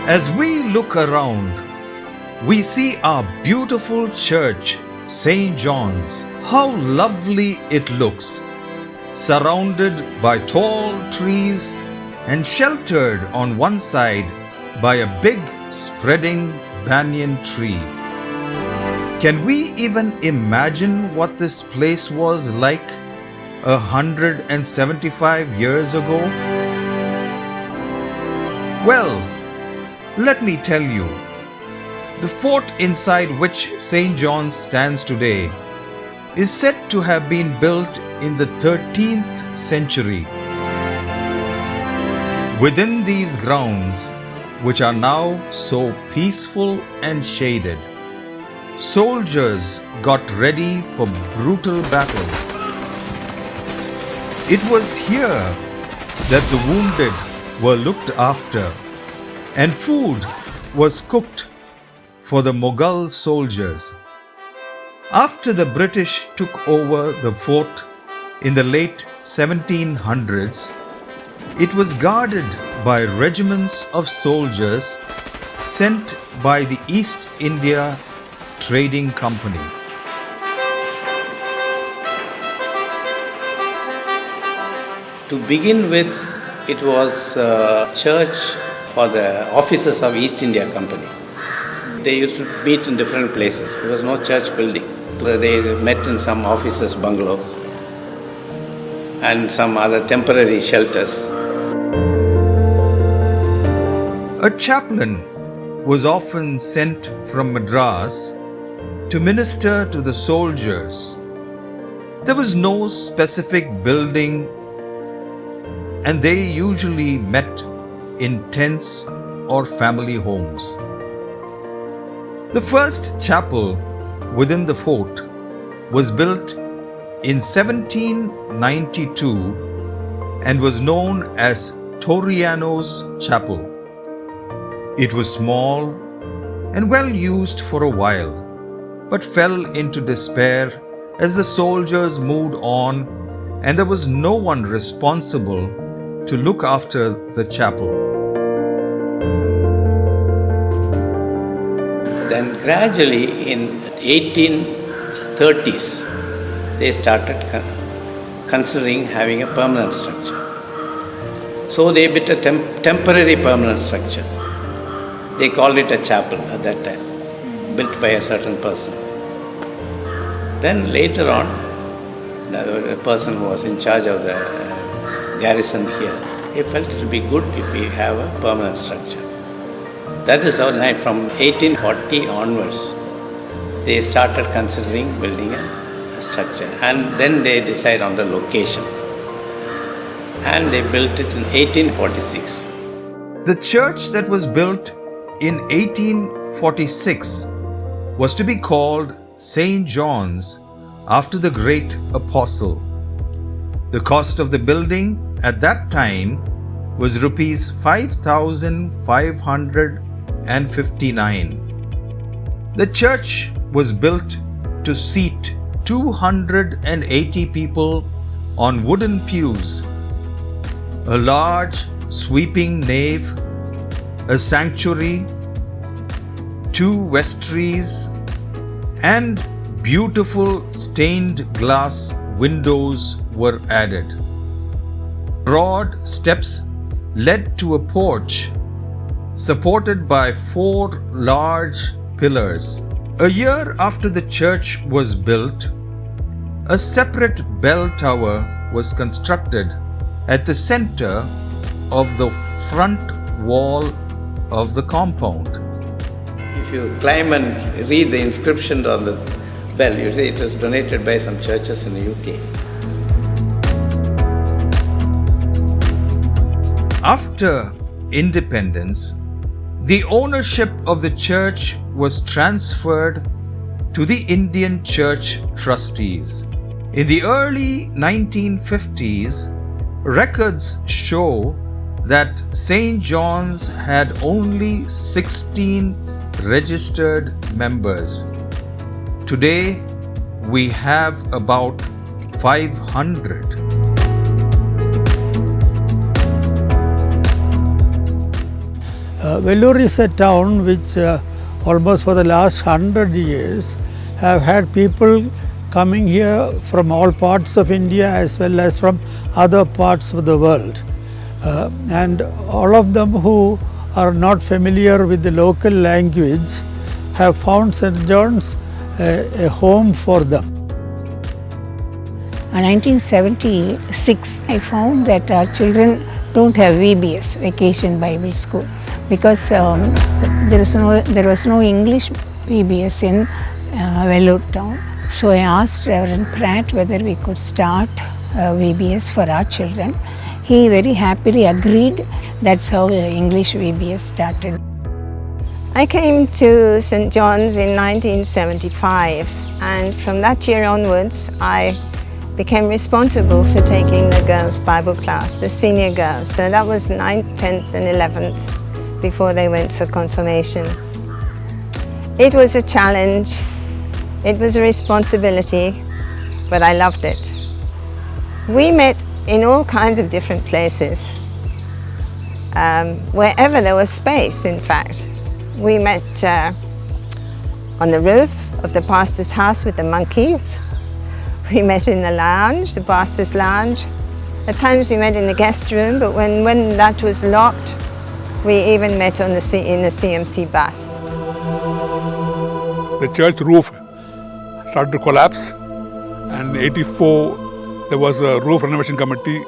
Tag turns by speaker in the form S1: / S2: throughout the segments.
S1: As we look around, we see our beautiful church, St. John's. How lovely it looks, surrounded by tall trees and sheltered on one side by a big spreading banyan tree. Can we even imagine what this place was like 175 years ago? Well, let me tell you, the fort inside which St. John's stands today is said to have been built in the 13th century. Within these grounds, which are now so peaceful and shaded, soldiers got ready for brutal battles. It was here that the wounded were looked after, and food was cooked for the Mughal soldiers. After the British took over the fort in the late 1700s, it was guarded by regiments of soldiers sent by the East India Trading Company.
S2: To begin with, it was a church for the officers of East India Company. They used to meet in different places. There was no church building. They met in some officers' bungalows and some other temporary shelters.
S1: A chaplain was often sent from Madras to minister to the soldiers. There was no specific building, and they usually met in tents or family homes. The first chapel within the fort was built in 1792 and was known as Toriano's Chapel. It was small and well used for a while, but fell into despair as the soldiers moved on and there was no one responsible to look after the chapel.
S2: Then gradually in 1830s, they started considering having a permanent structure. So they built a temporary permanent structure. They called it a chapel at that time, built by a certain person. Then later on, the person who was in charge of the garrison here, he felt it would be good if we have a permanent structure. That is how from 1840 onwards, they started considering building a structure, and then they decide on the location. And they built it in 1846.
S1: The church that was built in 1846 was to be called St. John's after the great apostle. The cost of the building at that time was rupees 5,559. The church was built to seat 280 people on wooden pews, a large sweeping nave, a sanctuary, 2 vestries, and beautiful stained glass windows were added. Broad steps led to a porch supported by 4 large pillars. A year after the church was built, a separate bell tower was constructed at the center of the front wall of the compound.
S2: If you climb and read the inscription on the bell, you see it was donated by some churches in the UK.
S1: After independence, the ownership of the church was transferred to the Indian Church Trustees. In the early 1950s, records show that St. John's had only 16 registered members. Today, we have about 500.
S3: Vellore is a town which almost for the last 100 years have had people coming here from all parts of India as well as from other parts of the world. And all of them who are not familiar with the local language have found St. John's a home for them.
S4: In 1976, I found that our children don't have VBS, Vacation Bible School, because there was no English VBS in Vellore town. So I asked Reverend Pratt whether we could start VBS for our children. He very happily agreed. That's how the English VBS started.
S5: I came to St. John's in 1975, and from that year onwards I became responsible for taking the girls' Bible class, the senior girls. So that was 9th, 10th and 11th before they went for confirmation. It was a challenge, it was a responsibility, but I loved it. We met in all kinds of different places, wherever there was space, in fact. We met on the roof of the pastor's house with the monkeys. We met in the lounge, the pastor's lounge. At times we met in the guest room, but when that was locked, we even met in the CMC bus.
S6: The church roof started to collapse, and in '84 there was a roof renovation committee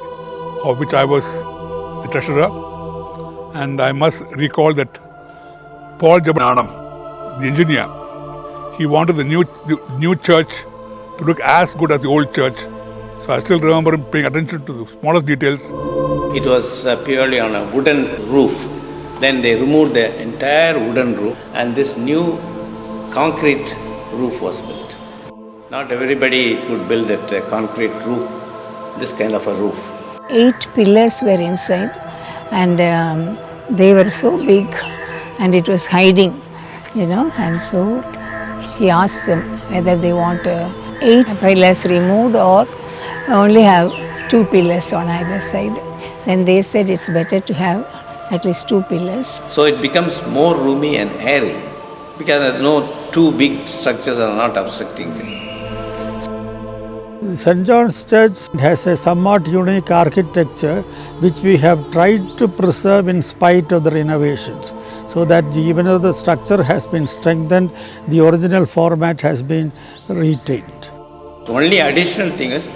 S6: of which I was the treasurer. And I must recall that Paul JEBAGNANAM, the engineer, he wanted the new church to look as good as the old church. So I still remember him paying attention to the smallest details.
S2: It was purely on a wooden roof. Then they removed the entire wooden roof and this new concrete roof was built. Not everybody could build that concrete roof, this kind of a roof.
S4: 8 pillars were inside, and they were so big and it was hiding, and so he asked them whether they want 8 pillars removed or only have 2 pillars on either side. Then they said it's better to have at least 2 pillars.
S2: So it becomes more roomy and airy because no 2 big structures are not obstructing things.
S3: St. John's Church has a somewhat unique architecture which we have tried to preserve in spite of the renovations, so that even though the structure has been strengthened, the original format has been retained.
S2: The only additional thing is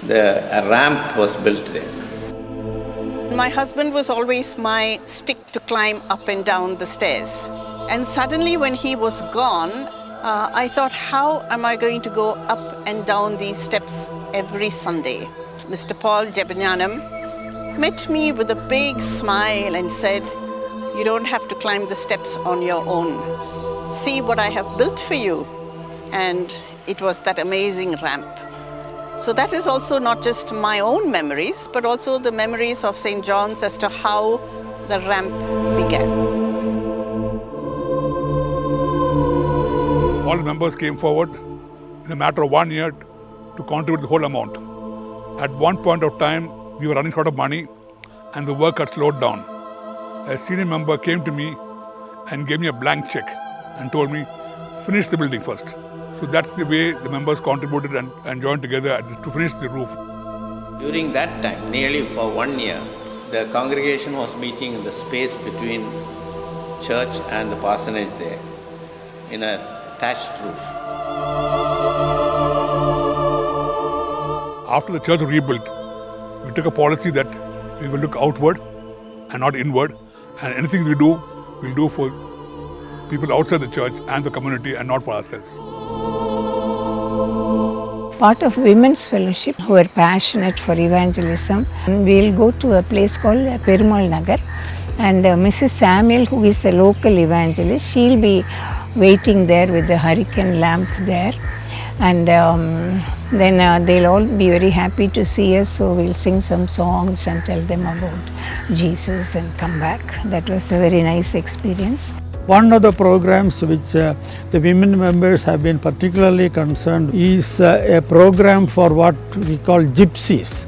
S2: a ramp was built there.
S7: My husband was always my stick to climb up and down the stairs. And suddenly when he was gone, I thought, how am I going to go up and down these steps every Sunday? Mr. Paul JEBAGNANAM met me with a big smile and said, you don't have to climb the steps on your own. See what I have built for you. And it was that amazing ramp. So that is also not just my own memories, but also the memories of St. John's as to how the ramp began.
S6: All members came forward in a matter of 1 year to contribute the whole amount. At one point of time, we were running short of money and the work had slowed down. A senior member came to me and gave me a blank check and told me, finish the building first. So that's the way the members contributed and joined together to finish the roof.
S2: During that time, nearly for 1 year, the congregation was meeting in the space between church and the parsonage there in a thatched roof.
S6: After the church was rebuilt, we took a policy that we will look outward and not inward, and anything we do, we'll do for people outside the church and the community and not for ourselves.
S4: Part of Women's Fellowship who are passionate for evangelism, and we'll go to a place called Perumal Nagar, and Mrs. Samuel, who is the local evangelist, she'll be waiting there with the hurricane lamp there, and then they'll all be very happy to see us, so we'll sing some songs and tell them about Jesus and come back. That was a very nice experience.
S3: One of the programs which the women members have been particularly concerned is a program for what we call gypsies,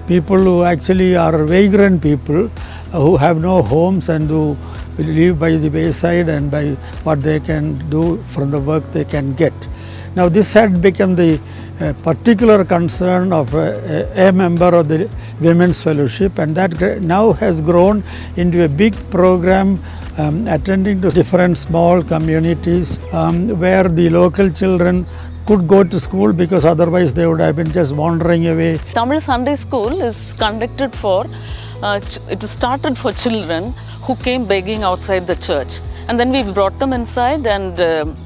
S3: people who actually are vagrant people who have no homes and who live by the wayside and by what they can do from the work they can get. Now this had become the particular concern of a member of the Women's Fellowship, and that now has grown into a big program attending to different small communities where the local children could go to school, because otherwise they would have been just wandering away.
S8: Tamil Sunday School is conducted for, it started for children who came begging outside the church. And then we brought them inside and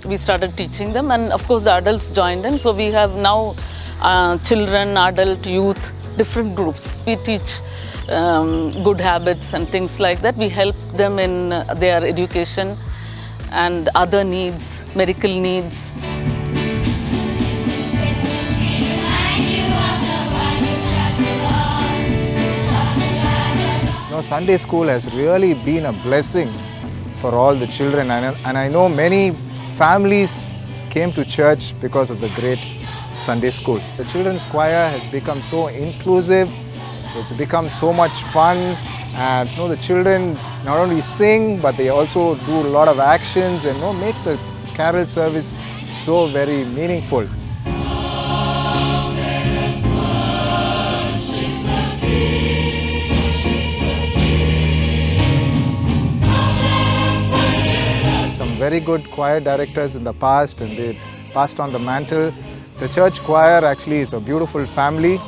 S8: we started teaching them, and of course the adults joined in. So we have now children, adult, youth, different groups. We teach good habits and things like that. We help them in their education and other needs, medical needs.
S9: Sunday school has really been a blessing for all the children, and I know many families came to church because of the great Sunday school. The children's choir has become so inclusive, it's become so much fun, and the children not only sing but they also do a lot of actions and make the carol service so very meaningful. Very good choir directors in the past, and they passed on the mantle. The church choir actually is a beautiful family,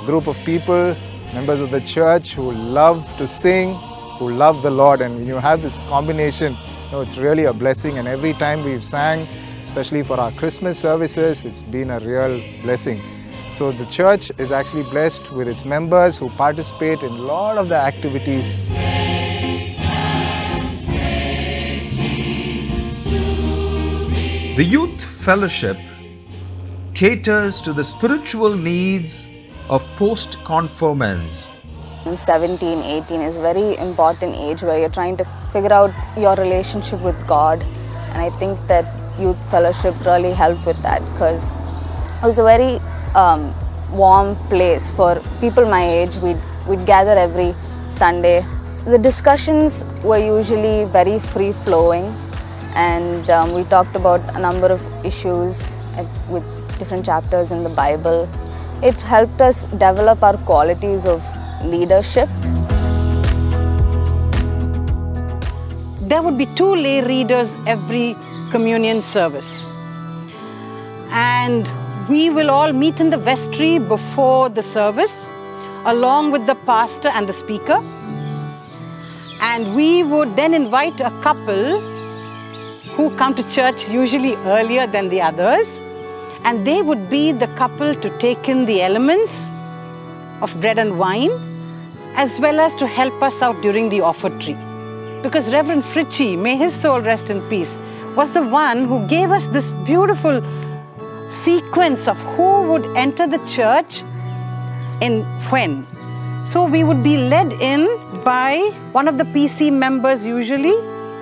S9: group of people, members of the church who love to sing, who love the Lord, and when you have this combination, it's really a blessing. And every time we've sang, especially for our Christmas services, it's been a real blessing. So the church is actually blessed with its members who participate in a lot of the activities.
S1: The Youth Fellowship caters to the spiritual needs of post-conformants.
S10: 17, 18 is a very important age where you're trying to figure out your relationship with God, and I think that Youth Fellowship really helped with that, because it was a very warm place for people my age. We'd gather every Sunday. The discussions were usually very free-flowing, and we talked about a number of issues with different chapters in the Bible. It helped us develop our qualities of leadership.
S11: There would be 2 lay readers every communion service, and we will all meet in the vestry before the service along with the pastor and the speaker, and we would then invite a couple who come to church usually earlier than the others, and they would be the couple to take in the elements of bread and wine, as well as to help us out during the offertory. Because Reverend Fritchie, may his soul rest in peace, was the one who gave us this beautiful sequence of who would enter the church and when. So we would be led in by one of the PC members usually,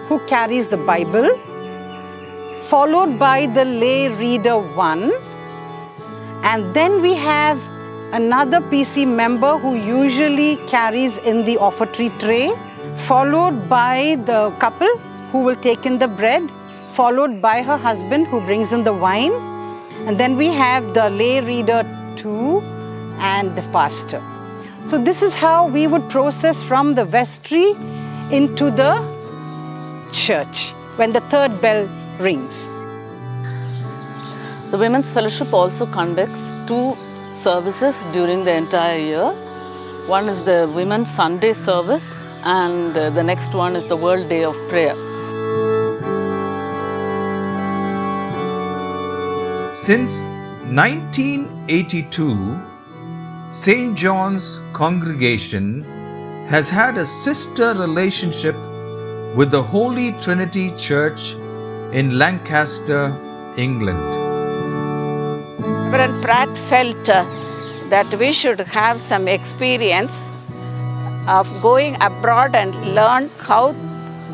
S11: who carries the Bible, followed by the lay reader 1, and then we have another PC member who usually carries in the offertory tray, followed by the couple who will take in the bread, followed by her husband who brings in the wine, and then we have the lay reader 2 and the pastor. So this is how we would process from the vestry into the church when the 3rd bell rings.
S8: The Women's Fellowship also conducts 2 services during the entire year. One is the Women's Sunday service, and the next one is the World Day of Prayer.
S1: Since 1982, St. John's congregation has had a sister relationship with the Holy Trinity Church in Lancaster, England.
S7: Reverend Pratt felt that we should have some experience of going abroad and learn how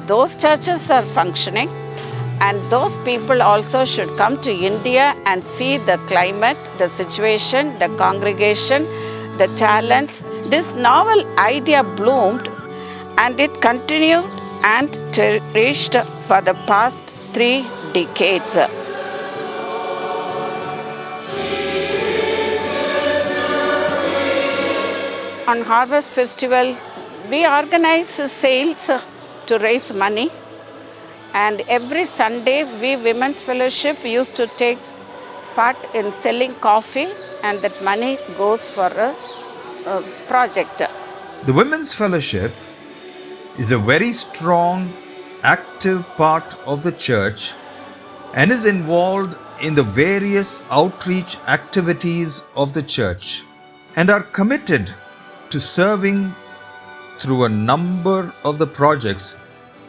S7: those churches are functioning, and those people also should come to India and see the climate, the situation, the congregation, the talents. This novel idea bloomed, and it continued and cherished for the past 3 decades. On Harvest Festival, we organize sales to raise money, and every Sunday we Women's Fellowship used to take part in selling coffee, and that money goes for a project.
S1: The Women's Fellowship is a very strong, active part of the church and is involved in the various outreach activities of the church and are committed to serving through a number of the projects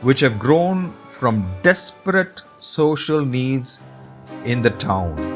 S1: which have grown from desperate social needs in the town.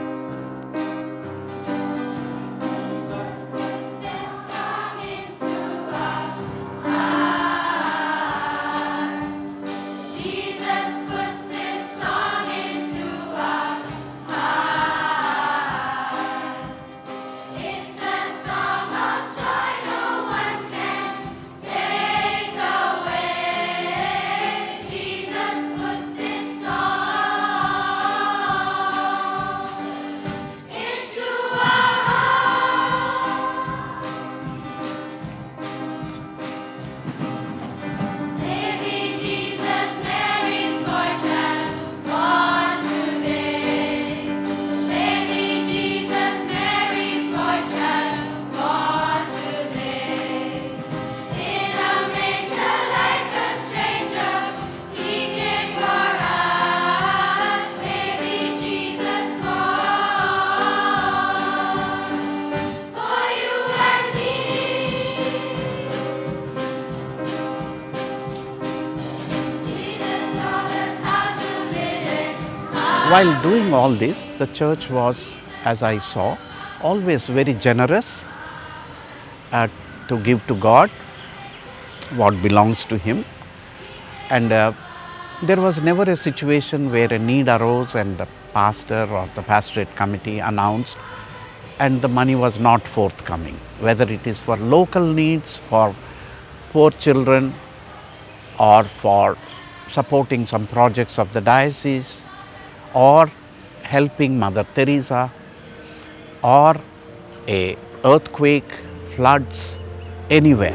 S12: While doing all this, the church was, as I saw, always very generous to give to God what belongs to Him. And there was never a situation where a need arose and the pastor or the pastorate committee announced and the money was not forthcoming, whether it is for local needs, for poor children, or for supporting some projects of the diocese, or helping Mother Teresa, or a earthquake, floods, anywhere.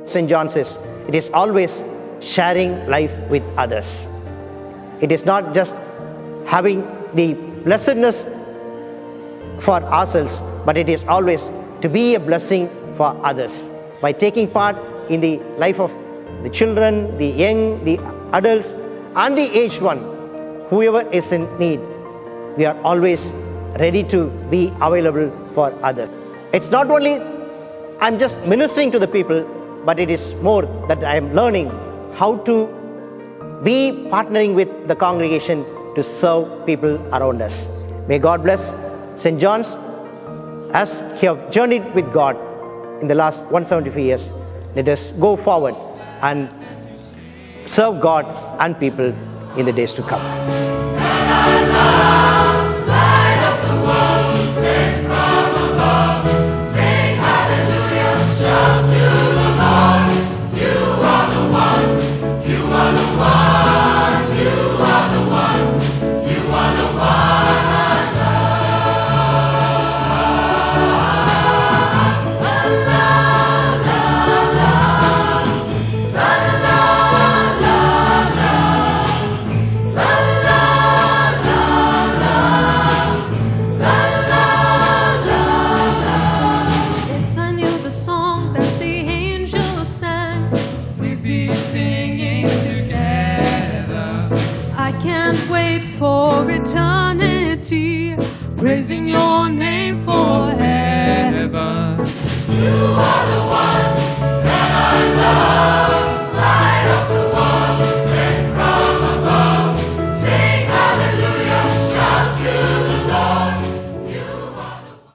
S13: St. John says, it is always sharing life with others. It is not just having the blessedness for ourselves, but it is always to be a blessing for others. By taking part in the life of the children, the young, the adults, and the aged one, whoever is in need, we are always ready to be available for others. It's not only I'm just ministering to the people, but it is more that I am learning how to be partnering with the congregation to serve people around us. May God bless St. John's as he have journeyed with God in the last 175 years. Let us go forward and serve God and people in the days to come.
S14: For eternity, praising your name forever.